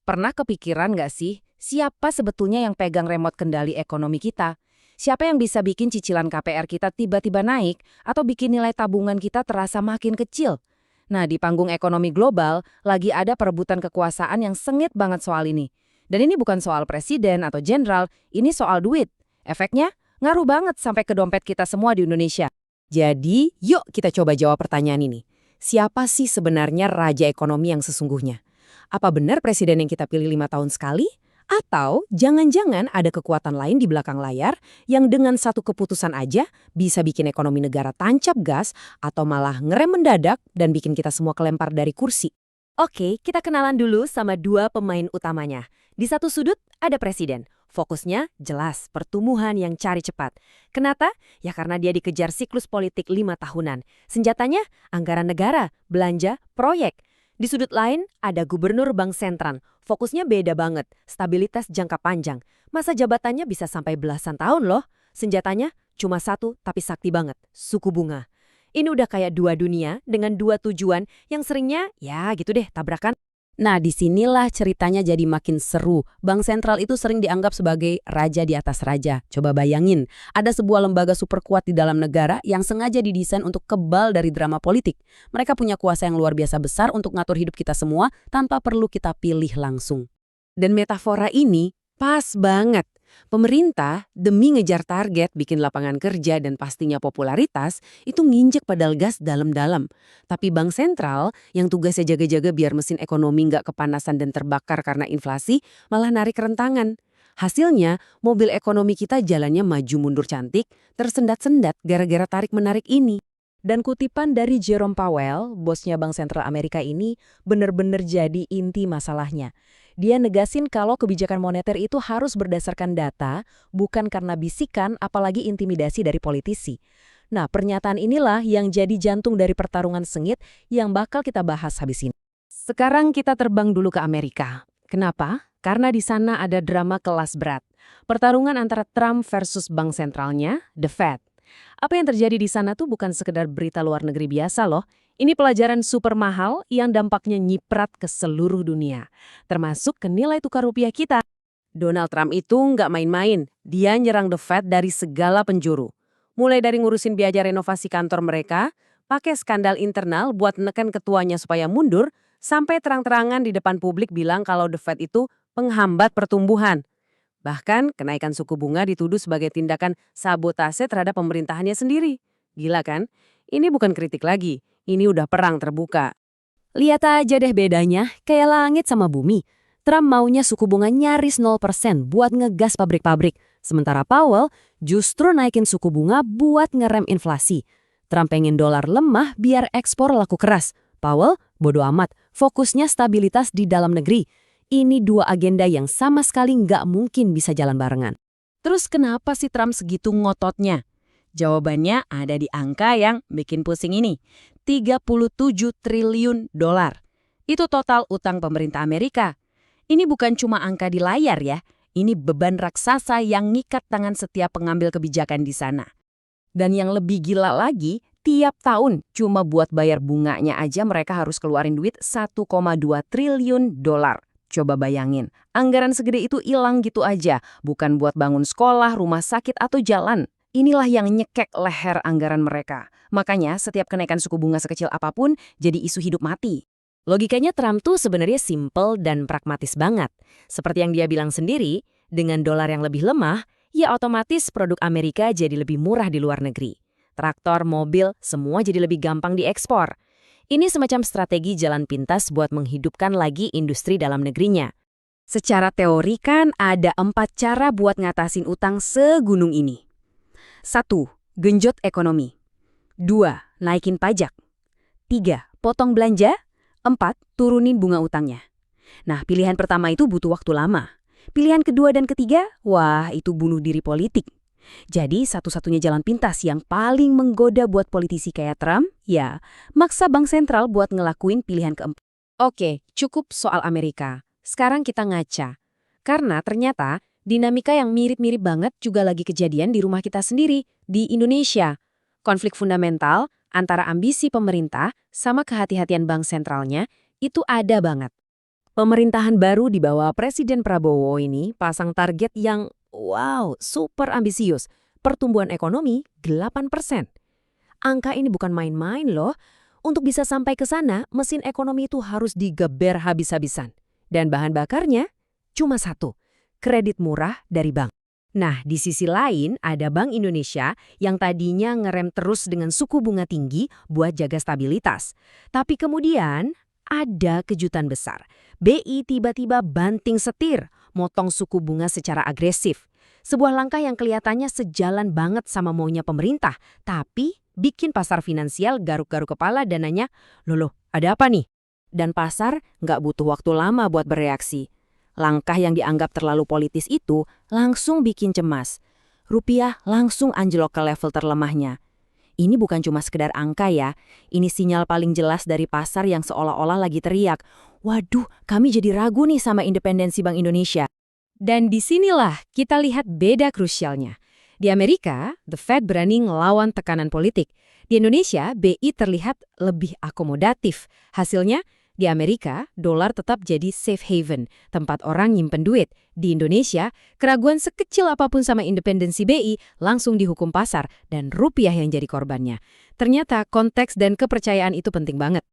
Pernah kepikiran nggak sih, siapa sebetulnya yang pegang remote kendali ekonomi kita? Siapa yang bisa bikin cicilan KPR kita tiba-tiba naik atau bikin nilai tabungan kita terasa makin kecil? Nah, di panggung ekonomi global, lagi ada perebutan kekuasaan yang sengit banget soal ini. Dan ini bukan soal presiden atau jenderal, ini soal duit. Efeknya, ngaruh banget sampai ke dompet kita semua di Indonesia. Jadi, yuk kita coba jawab pertanyaan ini. Siapa sih sebenarnya raja ekonomi yang sesungguhnya? Apa benar presiden yang kita pilih 5 tahun sekali? Atau jangan-jangan ada kekuatan lain di belakang layar yang dengan satu keputusan aja bisa bikin ekonomi negara tancap gas atau malah ngerem mendadak dan bikin kita semua kelempar dari kursi? Oke, kita kenalan dulu sama dua pemain utamanya. Di satu sudut ada presiden. Fokusnya jelas, pertumbuhan yang cari cepat. Kenapa? Ya karena dia dikejar siklus politik 5 tahunan. Senjatanya, anggaran negara, belanja, proyek. Di sudut lain, ada gubernur bank sentral. Fokusnya beda banget, stabilitas jangka panjang. Masa jabatannya bisa sampai belasan tahun loh. Senjatanya cuma satu tapi sakti banget, suku bunga. Ini udah kayak dua dunia dengan dua tujuan yang seringnya, ya gitu deh, tabrakan. Nah, disinilah ceritanya jadi makin seru. Bank sentral itu sering dianggap sebagai raja di atas raja. Coba bayangin, ada sebuah lembaga super kuat di dalam negara yang sengaja didesain untuk kebal dari drama politik. Mereka punya kuasa yang luar biasa besar untuk ngatur hidup kita semua tanpa perlu kita pilih langsung. Dan metafora ini pas banget. Pemerintah demi ngejar target, bikin lapangan kerja dan pastinya popularitas, itu nginjek pedal gas dalam-dalam. Tapi bank sentral yang tugasnya jaga-jaga biar mesin ekonomi nggak kepanasan dan terbakar karena inflasi, malah narik rentangan. Hasilnya, mobil ekonomi kita jalannya maju mundur cantik, tersendat-sendat gara-gara tarik-menarik ini. Dan kutipan dari Jerome Powell, bosnya Bank Sentral Amerika ini, benar-benar jadi inti masalahnya. Dia negasin kalau kebijakan moneter itu harus berdasarkan data, bukan karena bisikan apalagi intimidasi dari politisi. Nah, pernyataan inilah yang jadi jantung dari pertarungan sengit yang bakal kita bahas habis ini. Sekarang kita terbang dulu ke Amerika. Kenapa? Karena di sana ada drama kelas berat. Pertarungan antara Trump versus bank sentralnya, The Fed. Apa yang terjadi di sana tuh bukan sekedar berita luar negeri biasa loh. Ini pelajaran super mahal yang dampaknya nyiprat ke seluruh dunia, termasuk ke nilai tukar rupiah kita. Donald Trump itu nggak main-main. Dia nyerang The Fed dari segala penjuru. Mulai dari ngurusin biaya renovasi kantor mereka, pakai skandal internal buat neken ketuanya supaya mundur, sampai terang-terangan di depan publik bilang kalau The Fed itu penghambat pertumbuhan. Bahkan kenaikan suku bunga dituduh sebagai tindakan sabotase terhadap pemerintahannya sendiri. Gila kan? Ini bukan kritik lagi, ini udah perang terbuka. Lihat aja deh bedanya, kayak langit sama bumi. Trump maunya suku bunga nyaris 0% buat ngegas pabrik-pabrik. Sementara Powell justru naikin suku bunga buat ngerem inflasi. Trump pengen dolar lemah biar ekspor laku keras. Powell bodo amat, fokusnya stabilitas di dalam negeri. Ini dua agenda yang sama sekali nggak mungkin bisa jalan barengan. Terus kenapa sih Trump segitu ngototnya? Jawabannya ada di angka yang bikin pusing ini. 37 triliun dolar. Itu total utang pemerintah Amerika. Ini bukan cuma angka di layar ya. Ini beban raksasa yang ngikat tangan setiap pengambil kebijakan di sana. Dan yang lebih gila lagi, tiap tahun cuma buat bayar bunganya aja mereka harus keluarin duit 1,2 triliun dolar. Coba bayangin, anggaran segede itu hilang gitu aja, bukan buat bangun sekolah, rumah sakit, atau jalan. Inilah yang nyekek leher anggaran mereka. Makanya setiap kenaikan suku bunga sekecil apapun jadi isu hidup mati. Logikanya Trump tuh sebenarnya simple dan pragmatis banget. Seperti yang dia bilang sendiri, dengan dolar yang lebih lemah, ya otomatis produk Amerika jadi lebih murah di luar negeri. Traktor, mobil, semua jadi lebih gampang diekspor. Ini semacam strategi jalan pintas buat menghidupkan lagi industri dalam negerinya. Secara teori kan ada 4 cara buat ngatasin utang segunung ini. 1. Genjot ekonomi. 2. Naikin pajak. 3. Potong belanja. 4. Turunin bunga utangnya. Nah, pilihan pertama itu butuh waktu lama. Pilihan kedua dan ketiga, wah itu bunuh diri politik. Jadi satu-satunya jalan pintas yang paling menggoda buat politisi kayak Trump, ya maksa bank sentral buat ngelakuin pilihan keempat. Oke, cukup soal Amerika. Sekarang kita ngaca. Karena ternyata dinamika yang mirip-mirip banget juga lagi kejadian di rumah kita sendiri, di Indonesia. Konflik fundamental antara ambisi pemerintah sama kehati-hatian bank sentralnya itu ada banget. Pemerintahan baru di bawah Presiden Prabowo ini pasang target yang super ambisius. Pertumbuhan ekonomi 8%. Angka ini bukan main-main loh. Untuk bisa sampai ke sana, mesin ekonomi itu harus digeber habis-habisan. Dan bahan bakarnya cuma satu, kredit murah dari bank. Nah, di sisi lain ada Bank Indonesia yang tadinya ngerem terus dengan suku bunga tinggi buat jaga stabilitas. Tapi kemudian ada kejutan besar. BI tiba-tiba banting setir, motong suku bunga secara agresif. Sebuah langkah yang kelihatannya sejalan banget sama maunya pemerintah, tapi bikin pasar finansial garuk-garuk kepala dan nanya, loh, ada apa nih? Dan pasar nggak butuh waktu lama buat bereaksi. Langkah yang dianggap terlalu politis itu langsung bikin cemas. Rupiah langsung anjlok ke level terlemahnya. Ini bukan cuma sekedar angka ya, ini sinyal paling jelas dari pasar yang seolah-olah lagi teriak, waduh, kami jadi ragu nih sama independensi Bank Indonesia. Dan disinilah kita lihat beda krusialnya. Di Amerika, The Fed berani ngelawan tekanan politik. Di Indonesia, BI terlihat lebih akomodatif. Hasilnya, di Amerika, dolar tetap jadi safe haven, tempat orang nyimpen duit. Di Indonesia, keraguan sekecil apapun sama independensi BI langsung dihukum pasar dan rupiah yang jadi korbannya. Ternyata konteks dan kepercayaan itu penting banget.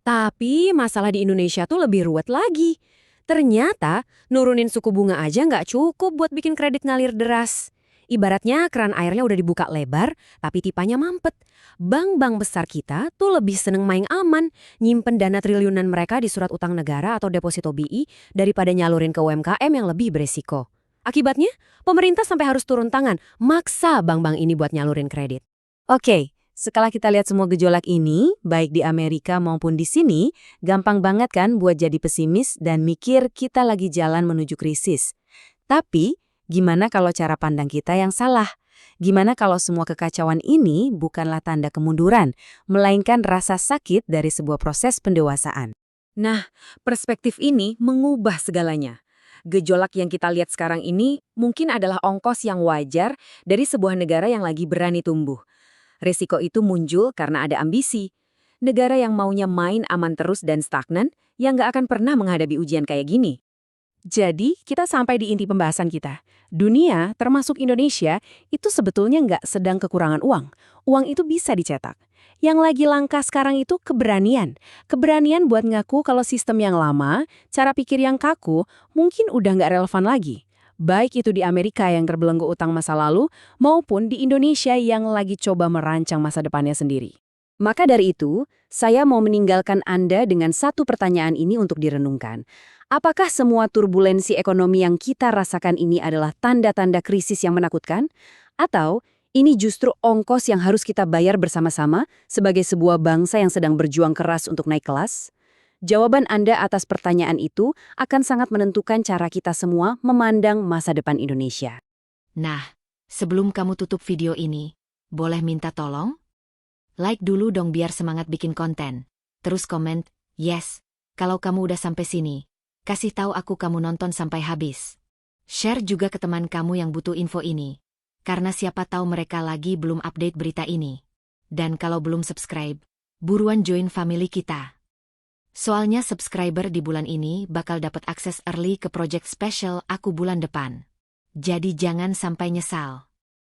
Tapi masalah di Indonesia tuh lebih ruwet lagi. Ternyata nurunin suku bunga aja nggak cukup buat bikin kredit ngalir deras. Ibaratnya keran airnya udah dibuka lebar, tapi tipanya mampet. Bank-bank besar kita tuh lebih seneng main aman, nyimpen dana triliunan mereka di surat utang negara atau deposito BI daripada nyalurin ke UMKM yang lebih beresiko. Akibatnya, pemerintah sampai harus turun tangan, maksa bank-bank ini buat nyalurin kredit. Oke, setelah kita lihat semua gejolak ini, baik di Amerika maupun di sini, gampang banget kan buat jadi pesimis dan mikir kita lagi jalan menuju krisis. Tapi, gimana kalau cara pandang kita yang salah? Gimana kalau semua kekacauan ini bukanlah tanda kemunduran, melainkan rasa sakit dari sebuah proses pendewasaan? Nah, perspektif ini mengubah segalanya. Gejolak yang kita lihat sekarang ini mungkin adalah ongkos yang wajar dari sebuah negara yang lagi berani tumbuh. Risiko itu muncul karena ada ambisi. Negara yang maunya main aman terus dan stagnan, yang nggak akan pernah menghadapi ujian kayak gini. Jadi, kita sampai di inti pembahasan kita. Dunia, termasuk Indonesia, itu sebetulnya nggak sedang kekurangan uang. Uang itu bisa dicetak. Yang lagi langka sekarang itu keberanian. Keberanian buat ngaku kalau sistem yang lama, cara pikir yang kaku, mungkin udah nggak relevan lagi. Baik itu di Amerika yang terbelenggu utang masa lalu, maupun di Indonesia yang lagi coba merancang masa depannya sendiri. Maka dari itu, saya mau meninggalkan Anda dengan satu pertanyaan ini untuk direnungkan. Apakah semua turbulensi ekonomi yang kita rasakan ini adalah tanda-tanda krisis yang menakutkan? Atau ini justru ongkos yang harus kita bayar bersama-sama sebagai sebuah bangsa yang sedang berjuang keras untuk naik kelas? Jawaban Anda atas pertanyaan itu akan sangat menentukan cara kita semua memandang masa depan Indonesia. Nah, sebelum kamu tutup video ini, boleh minta tolong? Like dulu dong biar semangat bikin konten. Terus komen, yes, kalau kamu udah sampai sini. Kasih tahu aku kamu nonton sampai habis. Share juga ke teman kamu yang butuh info ini. Karena siapa tahu mereka lagi belum update berita ini. Dan kalau belum subscribe, buruan join family kita. Soalnya subscriber di bulan ini bakal dapat akses early ke project special aku bulan depan. Jadi jangan sampai nyesal.